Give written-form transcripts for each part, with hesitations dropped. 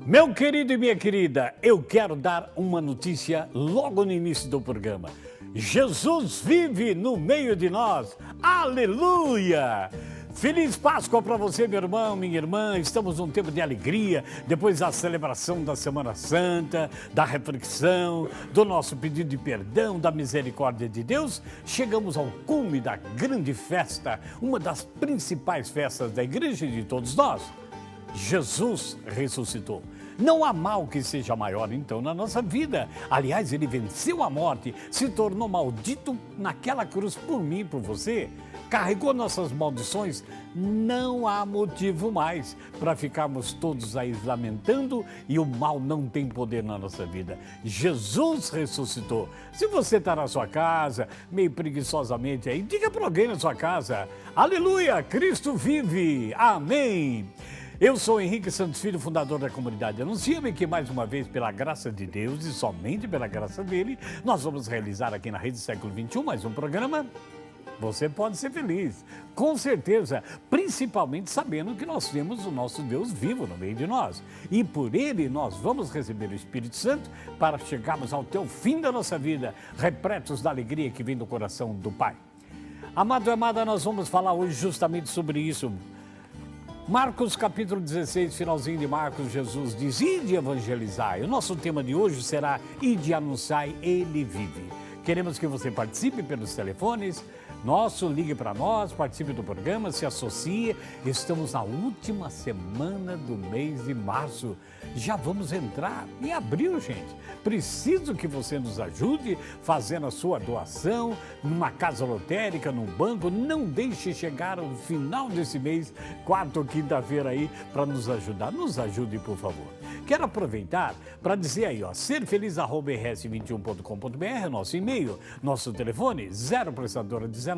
Meu querido e minha querida, eu quero dar uma notícia logo no início do programa. Jesus vive no meio de nós. Aleluia! Feliz Páscoa para você, meu irmão, minha irmã. Estamos num tempo de alegria, depois da celebração da Semana Santa, da reflexão, do nosso pedido de perdão, da misericórdia de Deus. Chegamos ao cume da grande festa, uma das principais festas da igreja e de todos nós. Jesus ressuscitou. Não há mal que seja maior, então, na nossa vida. Aliás, ele venceu a morte, se tornou maldito naquela cruz por mim e por você. Carregou nossas maldições. Não há motivo mais para ficarmos todos aí lamentando e o mal não tem poder na nossa vida. Jesus ressuscitou. Se você está na sua casa, meio preguiçosamente aí, diga para alguém na sua casa: aleluia, Cristo vive, amém. Eu sou Henrique Santos Filho, fundador da comunidade Anuncia-me, que mais uma vez, pela graça de Deus e somente pela graça dele, nós vamos realizar aqui na Rede Século XXI mais um programa. Você pode ser feliz, com certeza, principalmente sabendo que nós temos o nosso Deus vivo no meio de nós. E por ele nós vamos receber o Espírito Santo para chegarmos ao teu fim da nossa vida, repletos da alegria que vem do coração do Pai. Amado e amada, nós vamos falar hoje justamente sobre isso. Marcos capítulo 16, finalzinho de Marcos, Jesus diz: ide evangelizar. O nosso tema de hoje será ide anunciar, ele vive. Queremos que você participe pelos telefones. Ligue para nós, participe do programa, se associe. Estamos na última semana do mês de março. Já vamos entrar em abril, gente. Preciso que você nos ajude fazendo a sua doação numa casa lotérica, num banco. Não deixe chegar ao final desse mês, quarta ou quinta-feira aí, para nos ajudar. Nos ajude, por favor. Quero aproveitar para dizer aí, serfeliz@rs21.com.br, nosso e-mail, nosso telefone, 0 prestadora 19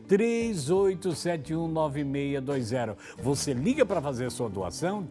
38719620. Você liga para fazer a sua doação,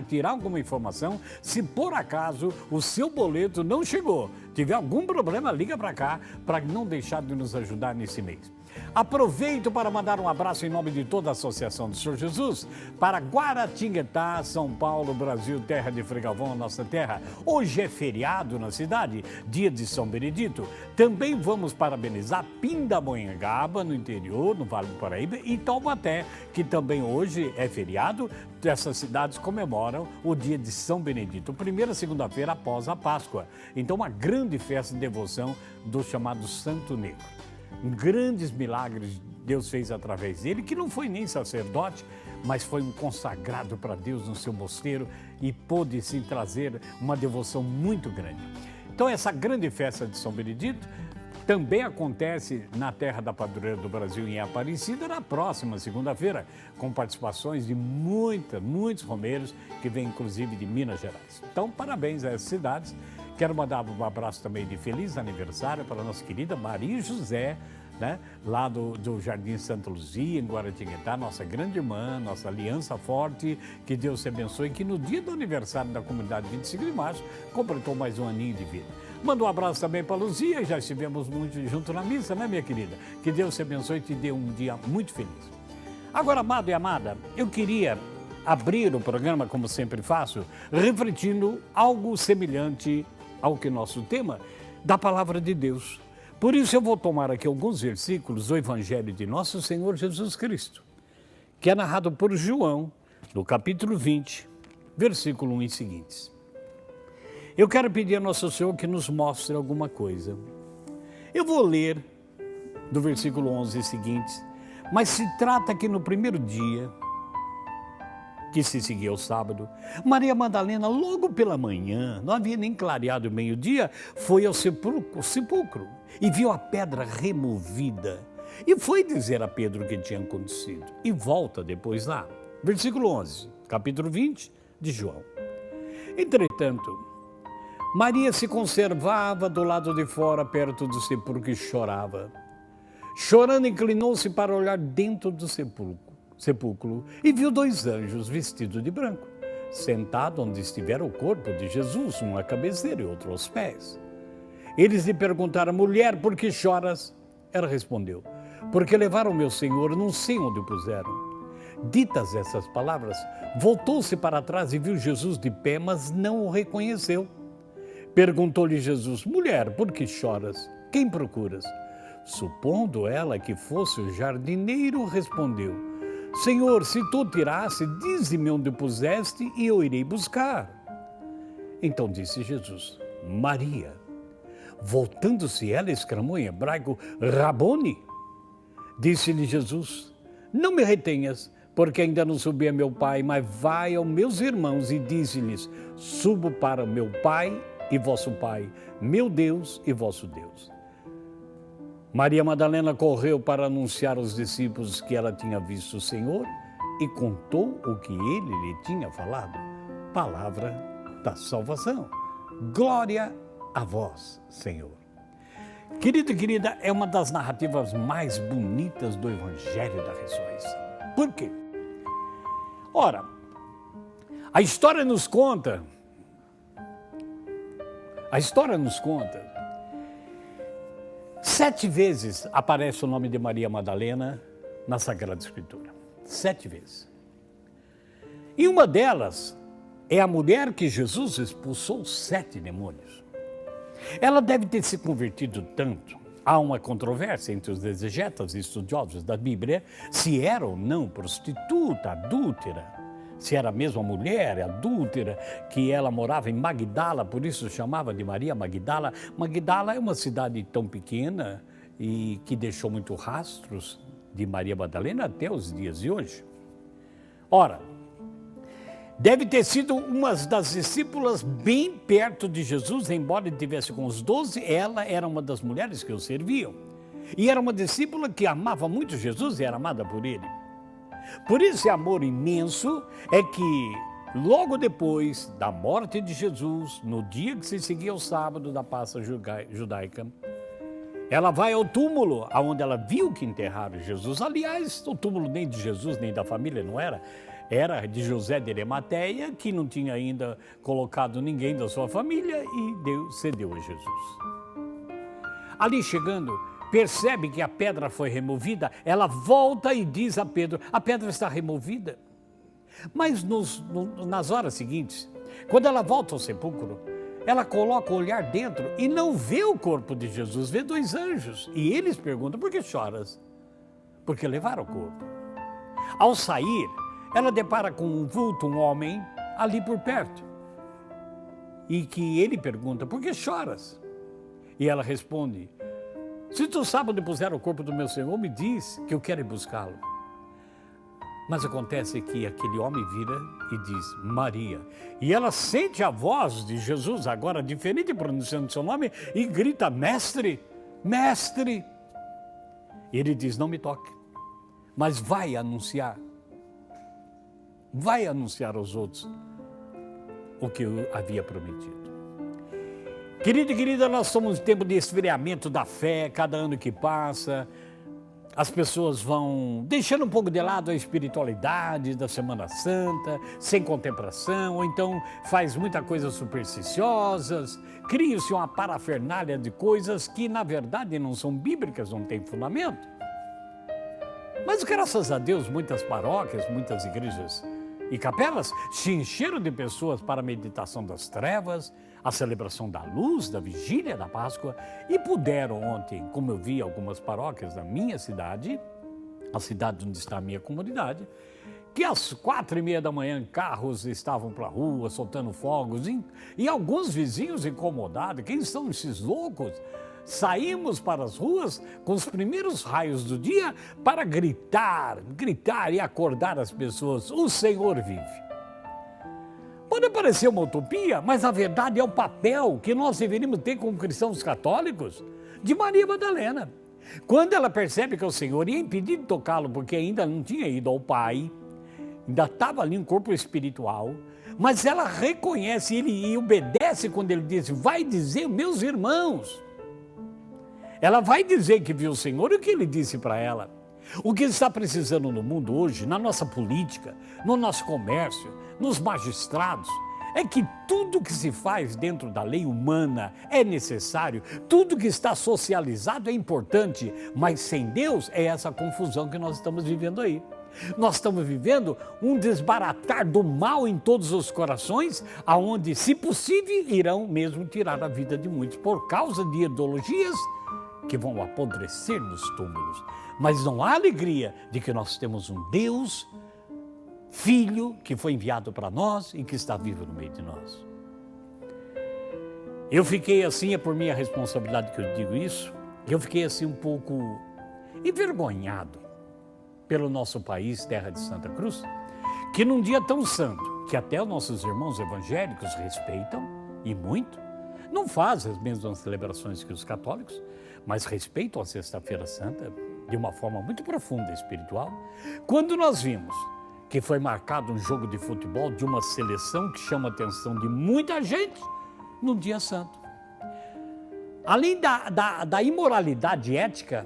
tirar alguma informação. Se por acaso o seu boleto não chegou, tiver algum problema, liga para cá para não deixar de nos ajudar nesse mês. Aproveito para mandar um abraço em nome de toda a Associação do Senhor Jesus para Guaratinguetá, São Paulo, Brasil, terra de Frei Galvão, nossa terra. Hoje é feriado na cidade, dia de São Benedito. Também vamos parabenizar Pindamonhangaba, no interior, no Vale do Paraíba, e Taubaté, que também hoje é feriado. Essas cidades comemoram o dia de São Benedito, primeira segunda-feira após a Páscoa. Então, uma grande festa de devoção do chamado Santo Negro. Grandes milagres Deus fez através dele, que não foi nem sacerdote, mas foi um consagrado para Deus no seu mosteiro e pôde sim trazer uma devoção muito grande. Então essa grande festa de São Benedito também acontece na terra da padroeira do Brasil, em Aparecida, na próxima segunda-feira, com participações de muitos romeiros que vêm inclusive de Minas Gerais. Então parabéns a essas cidades. Quero mandar um abraço também de feliz aniversário para a nossa querida Maria José, né? Lá do Jardim Santa Luzia, em Guaratinguetá, nossa grande irmã, nossa aliança forte, que Deus te abençoe, que no dia do aniversário da comunidade 25 de março, completou mais um aninho de vida. Manda um abraço também para a Luzia, já estivemos muito junto na missa, né, minha querida? Que Deus te abençoe e te dê um dia muito feliz. Agora, amado e amada, eu queria abrir o programa, como sempre faço, refletindo algo semelhante ao que nosso tema, da palavra de Deus. Por isso eu vou tomar aqui alguns versículos do Evangelho de nosso Senhor Jesus Cristo, que é narrado por João, no capítulo 20, versículo 1 e seguintes. Eu quero pedir a nosso Senhor que nos mostre alguma coisa. Eu vou ler do versículo 11 e seguintes, mas se trata que no primeiro dia, que se seguia o sábado, Maria Madalena, logo pela manhã, não havia nem clareado o meio-dia, foi ao sepulcro e viu a pedra removida. E foi dizer a Pedro o que tinha acontecido. E volta depois lá. Versículo 11, capítulo 20 de João. Entretanto, Maria se conservava do lado de fora, perto do sepulcro, e chorava. Chorando, inclinou-se para olhar dentro do sepulcro e viu 2 anjos vestidos de branco, sentados onde estivera o corpo de Jesus, um à cabeceira e outro aos pés. Eles lhe perguntaram: mulher, por que choras? Ela respondeu: porque levaram meu Senhor, não sei onde o puseram. Ditas essas palavras, voltou-se para trás e viu Jesus de pé, mas não o reconheceu. Perguntou-lhe Jesus: mulher, por que choras? Quem procuras? Supondo ela que fosse o jardineiro, respondeu: Senhor, se tu tirasse, dize-me onde puseste e eu irei buscar. Então disse Jesus: Maria. Voltando-se ela, exclamou em hebraico: Rabone. Disse-lhe Jesus: não me retenhas, porque ainda não subi a meu Pai, mas vai aos meus irmãos e dize-lhes: subo para meu Pai e vosso Pai, meu Deus e vosso Deus. Maria Madalena correu para anunciar aos discípulos que ela tinha visto o Senhor e contou o que ele lhe tinha falado. Palavra da salvação. Glória a vós, Senhor. Querido e querida, é uma das narrativas mais bonitas do Evangelho da Ressurreição. Por quê? Ora, a história nos conta 7 vezes aparece o nome de Maria Madalena na Sagrada Escritura. 7 vezes. E uma delas é a mulher que Jesus expulsou 7 demônios. Ela deve ter se convertido tanto. Há uma controvérsia entre os exegetas e estudiosos da Bíblia se era ou não prostituta, adúltera, se era mesmo a mulher adúltera, que ela morava em Magdala, por isso chamava de Maria Magdala. Magdala é uma cidade tão pequena e que deixou muitos rastros de Maria Madalena até os dias de hoje. Ora, deve ter sido uma das discípulas bem perto de Jesus, embora ele estivesse com os 12, ela era uma das mulheres que o serviam. E era uma discípula que amava muito Jesus e era amada por ele. Por esse amor imenso é que, logo depois da morte de Jesus, no dia que se seguia o sábado da Páscoa judaica, ela vai ao túmulo, onde ela viu que enterraram Jesus. Aliás, o túmulo nem de Jesus, nem da família não era. Era de José de Arimateia, que não tinha ainda colocado ninguém da sua família e cedeu a Jesus. Ali chegando, percebe que a pedra foi removida, ela volta e diz a Pedro: a pedra está removida. Mas nas horas seguintes, quando ela volta ao sepulcro, ela coloca o olhar dentro e não vê o corpo de Jesus, vê 2 anjos. E eles perguntam: por que choras? Porque levaram o corpo. Ao sair, ela depara com um vulto, um homem, ali por perto. E que ele pergunta: por que choras? E ela responde: se tu sabe onde puseram o corpo do meu Senhor, me diz que eu quero ir buscá-lo. Mas acontece que aquele homem vira e diz: Maria. E ela sente a voz de Jesus, agora diferente, pronunciando seu nome, e grita: mestre, mestre. E ele diz: não me toque, mas vai anunciar aos outros o que eu havia prometido. Querido e querida, nós somos em tempo de esfriamento da fé. Cada ano que passa, as pessoas vão deixando um pouco de lado a espiritualidade da Semana Santa, sem contemplação, ou então faz muita coisa supersticiosas, cria-se uma parafernália de coisas que na verdade não são bíblicas, não têm fundamento. Mas graças a Deus, muitas paróquias, muitas igrejas e capelas se encheram de pessoas para a meditação das trevas, a celebração da luz, da vigília da Páscoa, e puderam ontem, como eu vi algumas paróquias da minha cidade, a cidade onde está a minha comunidade, que às 4h30 da manhã carros estavam para a rua soltando fogos e alguns vizinhos incomodados. Quem são esses loucos? Saímos para as ruas com os primeiros raios do dia para gritar e acordar as pessoas: o Senhor vive. Pode parecer uma utopia, mas a verdade é o papel que nós deveríamos ter como cristãos católicos de Maria Madalena. Quando ela percebe que o Senhor ia impedir de tocá-lo porque ainda não tinha ido ao Pai, ainda estava ali um corpo espiritual, mas ela reconhece ele e obedece quando ele diz: vai dizer meus irmãos. Ela vai dizer que viu o Senhor e o que ele disse para ela. O que está precisando no mundo hoje, na nossa política, no nosso comércio, nos magistrados, é que tudo que se faz dentro da lei humana é necessário, tudo que está socializado é importante, mas sem Deus é essa confusão que nós estamos vivendo aí. Nós estamos vivendo um desbaratar do mal em todos os corações, aonde, se possível, irão mesmo tirar a vida de muitos, por causa de ideologias que vão apodrecer nos túmulos. Mas não há alegria de que nós temos um Deus, Filho, que foi enviado para nós e que está vivo no meio de nós. Eu fiquei assim, é por minha responsabilidade que eu digo isso, eu fiquei assim um pouco envergonhado pelo nosso país, terra de Santa Cruz, que num dia tão santo, que até os nossos irmãos evangélicos respeitam, e muito, não fazem as mesmas celebrações que os católicos, mas respeitam a Sexta-feira Santa de uma forma muito profunda espiritual. Quando nós vimos que foi marcado um jogo de futebol de uma seleção que chama a atenção de muita gente no dia santo. Além da imoralidade ética,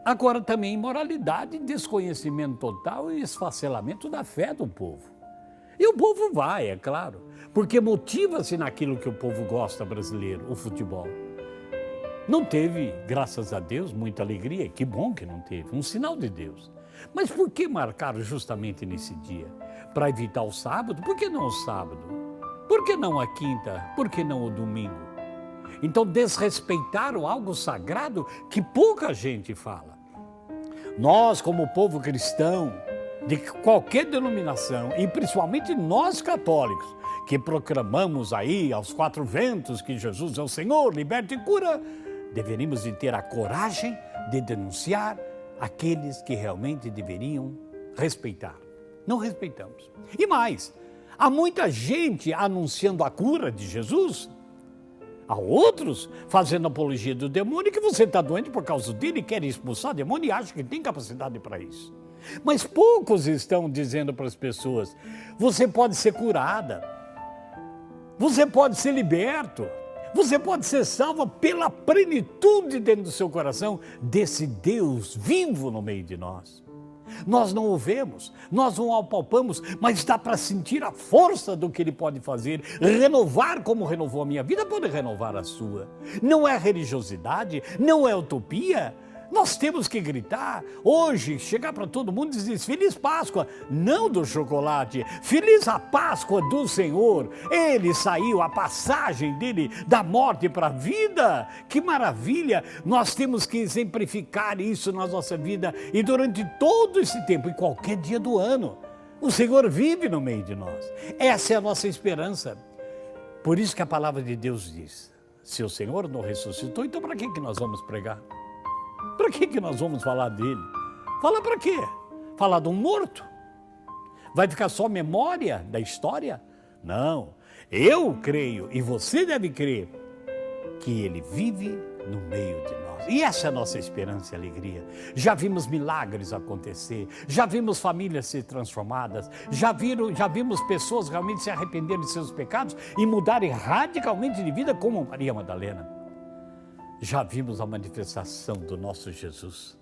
agora também imoralidade, desconhecimento total e esfacelamento da fé do povo. E o povo vai, é claro, porque motiva-se naquilo que o povo gosta brasileiro, o futebol. Não teve, graças a Deus, muita alegria, que bom que não teve, um sinal de Deus. Mas por que marcar justamente nesse dia? Para evitar o sábado? Por que não o sábado? Por que não a quinta? Por que não o domingo? Então desrespeitaram algo sagrado que pouca gente fala. Nós, como povo cristão, de qualquer denominação, e principalmente nós católicos, que proclamamos aí aos quatro ventos que Jesus é o Senhor, liberta e cura, deveríamos de ter a coragem de denunciar aqueles que realmente deveriam respeitar. Não respeitamos. E mais, há muita gente anunciando a cura de Jesus, há outros fazendo apologia do demônio, que você está doente por causa dele e quer expulsar o demônio e acha que tem capacidade para isso. Mas poucos estão dizendo para as pessoas, você pode ser curada, você pode ser liberto, você pode ser salva pela plenitude dentro do seu coração desse Deus vivo no meio de nós. Nós não o vemos, nós não o apalpamos, mas dá para sentir a força do que Ele pode fazer. Renovar como renovou a minha vida, pode renovar a sua. Não é religiosidade, não é utopia. Nós temos que gritar hoje, chegar para todo mundo e dizer Feliz Páscoa, não do chocolate, Feliz a Páscoa do Senhor. Ele saiu, a passagem dele da morte para a vida. Que maravilha! Nós temos que exemplificar isso na nossa vida e durante todo esse tempo, em qualquer dia do ano, o Senhor vive no meio de nós. Essa é a nossa esperança. Por isso que a palavra de Deus diz, se o Senhor não ressuscitou, então para que nós vamos pregar? Para que nós vamos falar dele? Falar para quê? Falar de um morto? Vai ficar só memória da história? Não, eu creio e você deve crer que ele vive no meio de nós. E essa é a nossa esperança e alegria. Já vimos milagres acontecer, já vimos famílias ser transformadas, já vimos pessoas realmente se arrependerem de seus pecados e mudarem radicalmente de vida como Maria Madalena. Já vimos a manifestação do nosso Jesus,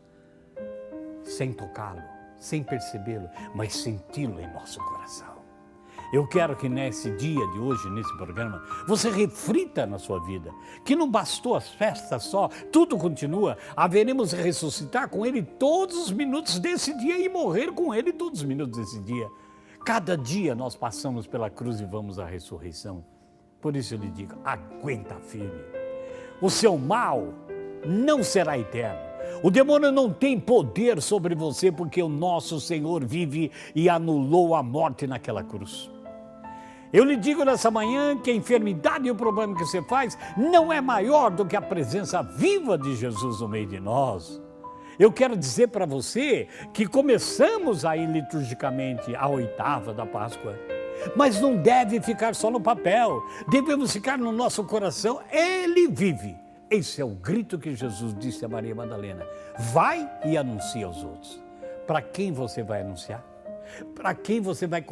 sem tocá-lo, sem percebê-lo, mas senti-lo em nosso coração. Eu quero que nesse dia de hoje, nesse programa, você reflita na sua vida, que não bastou as festas só, tudo continua, haveremos de ressuscitar com Ele todos os minutos desse dia e morrer com Ele todos os minutos desse dia. Cada dia nós passamos pela cruz e vamos à ressurreição. Por isso eu lhe digo, aguenta firme. O seu mal não será eterno. O demônio não tem poder sobre você porque o nosso Senhor vive e anulou a morte naquela cruz. Eu lhe digo nessa manhã que a enfermidade e o problema que você faz não é maior do que a presença viva de Jesus no meio de nós. Eu quero dizer para você que começamos aí liturgicamente a oitava da Páscoa. Mas não deve ficar só no papel, devemos ficar no nosso coração, Ele vive. Esse é o grito que Jesus disse a Maria Madalena, vai e anuncia aos outros. Para quem você vai anunciar? Para quem você vai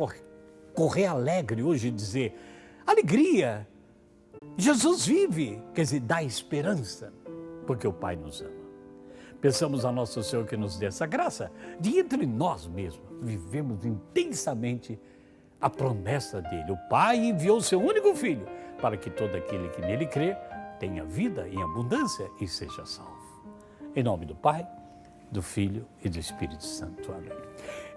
correr alegre hoje e dizer, alegria, Jesus vive, quer dizer, dá esperança, porque o Pai nos ama. Pensamos a nosso Senhor que nos dê essa graça, de entre nós mesmos, vivemos intensamente a promessa dele. O Pai enviou o seu único Filho para que todo aquele que nele crê tenha vida em abundância e seja salvo. Em nome do Pai, do Filho e do Espírito Santo. Amém.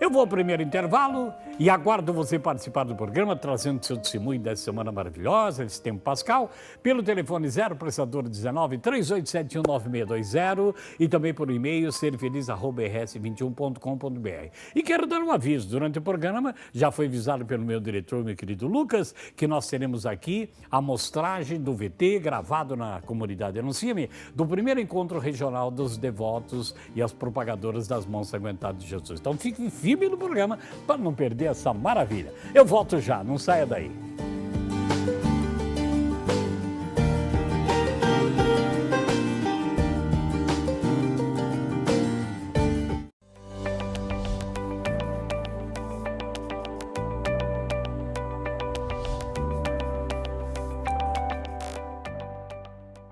Eu vou ao primeiro intervalo e aguardo você participar do programa, trazendo seu testemunho dessa semana maravilhosa, esse tempo pascal, pelo telefone 0 prestador 19 3871 9620 e também por e-mail serfeliz@rs21.com.br. E quero dar um aviso, durante o programa, já foi avisado pelo meu diretor, meu querido Lucas, que nós teremos aqui a amostragem do VT gravado na comunidade Anuncia-me, do primeiro encontro regional dos devotos e as propagadoras das mãos sanguentadas de Jesus. Então fique firme no programa para não perder essa maravilha. Eu volto já, não saia daí.